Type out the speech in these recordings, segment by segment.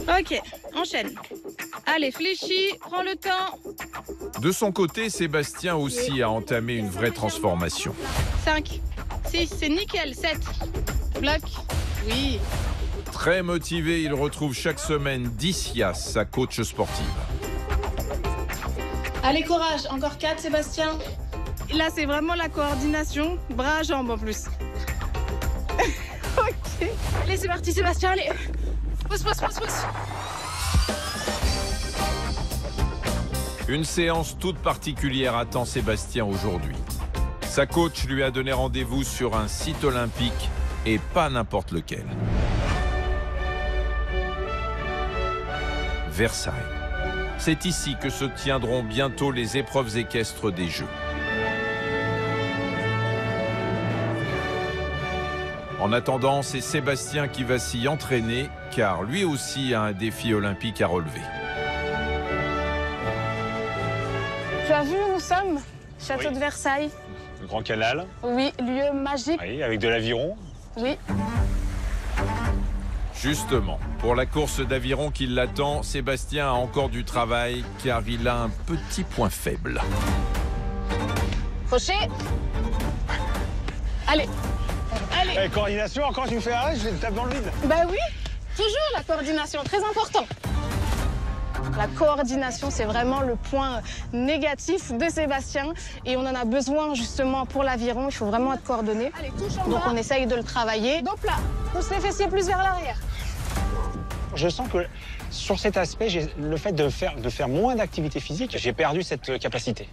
Ok, enchaîne. Allez, fléchis, prends le temps. De son côté, Sébastien aussi a entamé une vraie transformation. 5, 6, c'est nickel. 7, bloc. Oui. Très motivé, il retrouve chaque semaine Dicia, sa coach sportive. Allez, courage. Encore 4, Sébastien. Là, c'est vraiment la coordination. Bras, jambes en plus. Ok. Allez, c'est parti, Sébastien. Allez. Pousse, pousse, pousse, pousse. Une séance toute particulière attend Sébastien aujourd'hui. Sa coach lui a donné rendez-vous sur un site olympique et pas n'importe lequel. Versailles. C'est ici que se tiendront bientôt les épreuves équestres des Jeux. En attendant, c'est Sébastien qui va s'y entraîner, car lui aussi a un défi olympique à relever. Tu as vu où nous sommes? Château de Versailles. Le Grand Canal. Oui, lieu magique. Oui, avec de l'aviron. Oui. Justement, pour la course d'aviron qui l'attend, Sébastien a encore du travail, car il a un petit point faible. Crochet. Allez. Allez. Eh, coordination, encore tu me fais arrêter, je tape dans le vide. Bah oui, toujours la coordination, très important. La coordination, c'est vraiment le point négatif de Sébastien et on en a besoin justement pour l'aviron, il faut vraiment être coordonné. Allez, touche en bas. Donc on essaye de le travailler. Dos plat, pousse les fessiers plus vers l'arrière. Je sens que sur cet aspect, le fait de faire moins d'activité physique, j'ai perdu cette capacité.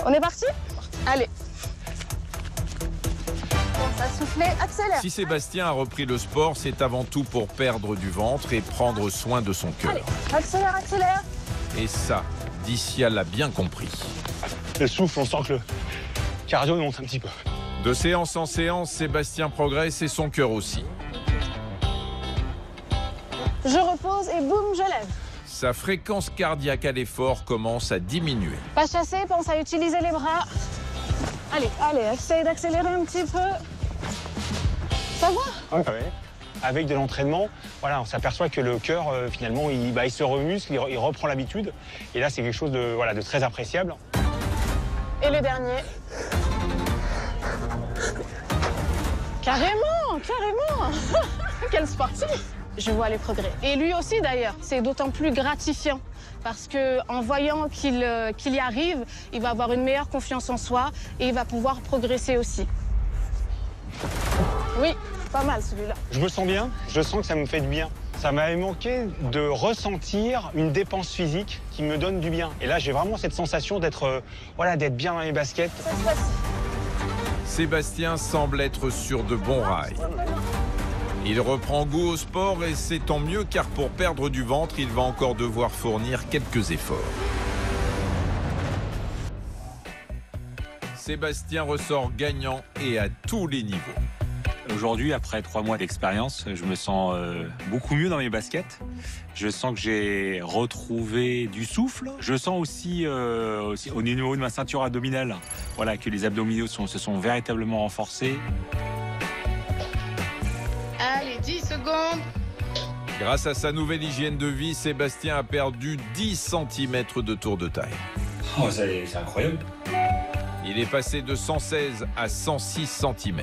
On est parti? Allez. À souffler, accélère. Si Sébastien a repris le sport, c'est avant tout pour perdre du ventre et prendre soin de son cœur. Allez, accélère, accélère. Et ça, Dicia l'a bien compris. Le souffle, on sent que le cardio monte un petit peu. De séance en séance, Sébastien progresse et son cœur aussi. Je repose et boum, je lève. Sa fréquence cardiaque à l'effort commence à diminuer. Pas chasser, pense à utiliser les bras. Allez, allez, essaye d'accélérer un petit peu. Ça va? Ouais. Avec de l'entraînement, voilà, on s'aperçoit que le cœur, finalement, il se remuscle, il reprend l'habitude. Et là, c'est quelque chose de très appréciable. Et le dernier. Carrément, carrément. Quel sportif. Je vois les progrès. Et lui aussi, d'ailleurs, c'est d'autant plus gratifiant. Parce qu'en voyant qu'il y arrive, il va avoir une meilleure confiance en soi et il va pouvoir progresser aussi. Oui, pas mal celui-là. Je me sens bien, je sens que ça me fait du bien. Ça m'avait manqué de ressentir une dépense physique qui me donne du bien. Et là, j'ai vraiment cette sensation d'être bien dans les baskets. Sébastien semble être sur de bons rails. Il reprend goût au sport et c'est tant mieux car pour perdre du ventre, il va encore devoir fournir quelques efforts. Sébastien ressort gagnant et à tous les niveaux. Aujourd'hui, après 3 mois d'expérience, je me sens beaucoup mieux dans mes baskets. Je sens que j'ai retrouvé du souffle. Je sens aussi au niveau de ma ceinture abdominale, que les abdominaux se sont véritablement renforcés. Allez, 10 secondes. Grâce à sa nouvelle hygiène de vie, Sébastien a perdu 10 cm de tour de taille. Oh, c'est incroyable. Il est passé de 116 à 106 cm.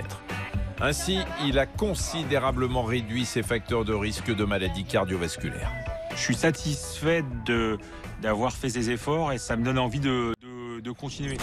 Ainsi, il a considérablement réduit ses facteurs de risque de maladies cardiovasculaires. Je suis satisfait d'avoir fait ces efforts et ça me donne envie de continuer.